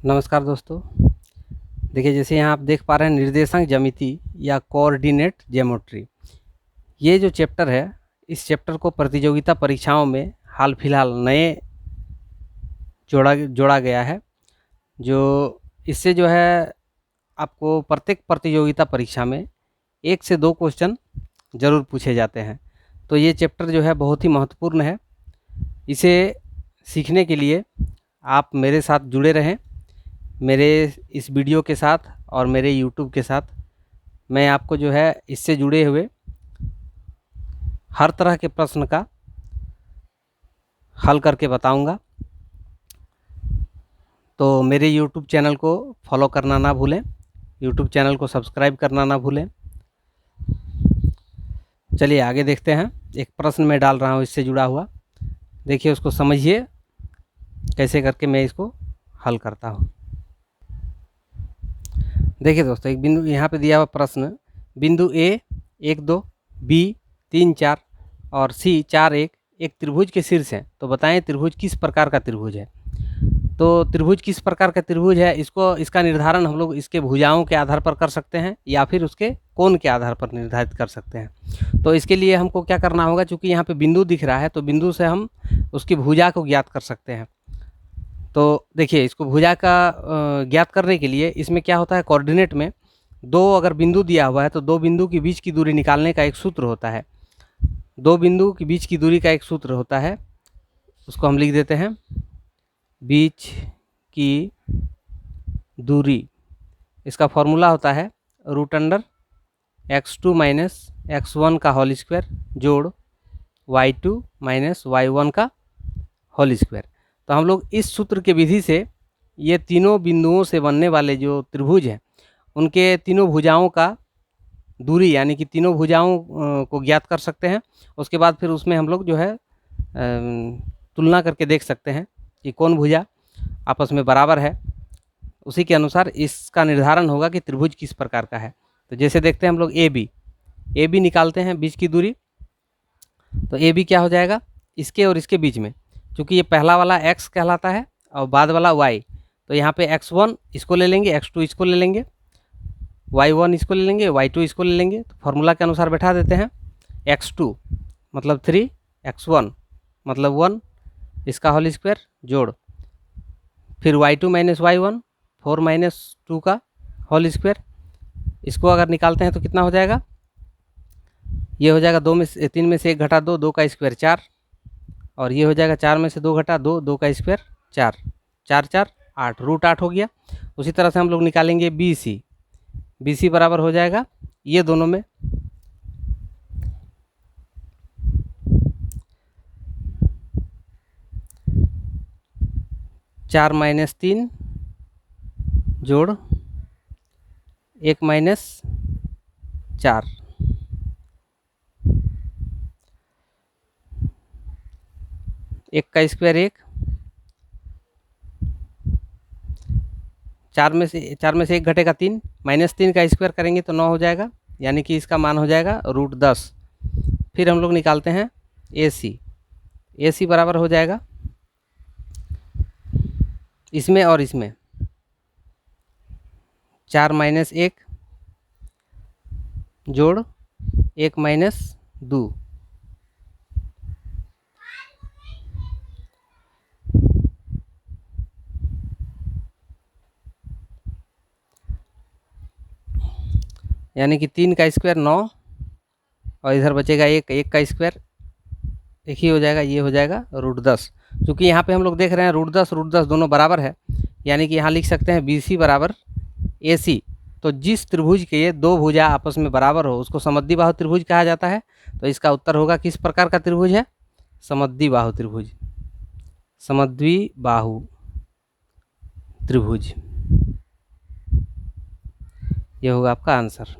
नमस्कार दोस्तों। देखिए, जैसे यहाँ आप देख पा रहे हैं निर्देशांक ज्यामिति या कोऑर्डिनेट ज्योमेट्री। ये जो चैप्टर है, इस चैप्टर को प्रतियोगिता परीक्षाओं में हाल फिलहाल नए जोड़ा गया है। जो इससे जो है आपको प्रत्येक प्रतियोगिता परीक्षा में 1 से 2 क्वेश्चन ज़रूर पूछे जाते हैं। तो ये चैप्टर जो है बहुत ही महत्वपूर्ण है। इसे सीखने के लिए आप मेरे साथ जुड़े रहें, मेरे इस वीडियो के साथ और मेरे YouTube के साथ। मैं आपको जो है इससे जुड़े हुए हर तरह के प्रश्न का हल करके बताऊंगा। तो मेरे YouTube चैनल को फॉलो करना ना भूलें, YouTube चैनल को सब्सक्राइब करना ना भूलें। चलिए आगे देखते हैं। एक प्रश्न मैं डाल रहा हूँ इससे जुड़ा हुआ, देखिए उसको समझिए कैसे करके मैं इसको हल करता हूँ। देखिए दोस्तों, एक बिंदु यहाँ पे दिया हुआ प्रश्न, बिंदु ए 1 2, बी 3 4 और सी 4 1 एक त्रिभुज के शीर्ष हैं। तो बताएं त्रिभुज किस प्रकार का त्रिभुज है। तो त्रिभुज किस प्रकार का त्रिभुज है, इसका निर्धारण हम लोग इसके भुजाओं के आधार पर कर सकते हैं या फिर उसके कोण के आधार पर निर्धारित कर सकते हैं। तो इसके लिए हमको क्या करना होगा, चूँकि यहाँ पे बिंदु दिख रहा है तो बिंदु से हम उसकी भुजा को ज्ञात कर सकते हैं। तो देखिए, इसको भुजा का ज्ञात करने के लिए इसमें क्या होता है, कोऑर्डिनेट में दो अगर बिंदु दिया हुआ है तो दो बिंदु के बीच की दूरी निकालने का एक सूत्र होता है। दो बिंदु के बीच की दूरी का एक सूत्र होता है, उसको हम लिख देते हैं बीच की दूरी। इसका फॉर्मूला होता है √x2 - x1 का होल स्क्वायर जोड़ y2 - y1 का होल स्क्वायर। तो हम लोग इस सूत्र के विधि से ये तीनों बिंदुओं से बनने वाले जो त्रिभुज हैं उनके तीनों भुजाओं का दूरी यानी कि तीनों भुजाओं को ज्ञात कर सकते हैं। उसके बाद फिर उसमें हम लोग जो है तुलना करके देख सकते हैं कि कौन भुजा आपस में बराबर है। उसी के अनुसार इसका निर्धारण होगा कि त्रिभुज किस प्रकार का है। तो जैसे देखते हैं हम लोग ए बी निकालते हैं बीच की दूरी। तो ए बी क्या हो जाएगा, इसके और इसके बीच में, क्योंकि ये पहला वाला x कहलाता है और बाद वाला y। तो यहाँ पे x1 इसको ले लेंगे, x2 इसको ले लेंगे, y1 इसको ले लेंगे, y2 इसको ले लेंगे। तो फार्मूला के अनुसार बैठा देते हैं x2 मतलब 3, x1 मतलब 1 इसका होल स्क्वायर जोड़ फिर y2 - y1 4 - 2 का होल स्क्वायर। इसको अगर निकालते हैं तो कितना हो जाएगा, ये हो जाएगा 3 में से 1 घटा 2, 2 का स्क्वायर 4, और ये हो जाएगा 4 में से 2 घटा 2, 2 का स्क्वायर 4, 4 4 8 √8 हो गया। उसी तरह से हम लोग निकालेंगे बी सी बराबर हो जाएगा ये दोनों में 4 - 3 जोड़ 1 - 4, एक का स्क्वायर 1, 4 में से 1 घटेगा 3, -3 का स्क्वायर करेंगे तो 9 हो जाएगा, यानी कि इसका मान हो जाएगा √10। फिर हम लोग निकालते हैं ए सी बराबर हो जाएगा इसमें और इसमें 4 - 1 जोड़ 1 - 2, यानी कि 3 का स्क्वायर 9 और इधर बचेगा 1 का स्क्वायर एक ही हो जाएगा, ये हो जाएगा √10। क्योंकि यहाँ पे हम लोग देख रहे हैं √10 दोनों बराबर है, यानी कि यहाँ लिख सकते हैं BC बराबर AC। तो जिस त्रिभुज के ये दो भुजा आपस में बराबर हो उसको समद्विबाहु त्रिभुज कहा जाता है। तो इसका उत्तर होगा किस प्रकार का त्रिभुज है, समद्विबाहु त्रिभुज, समद्विबाहु त्रिभुज, ये होगा आपका आंसर।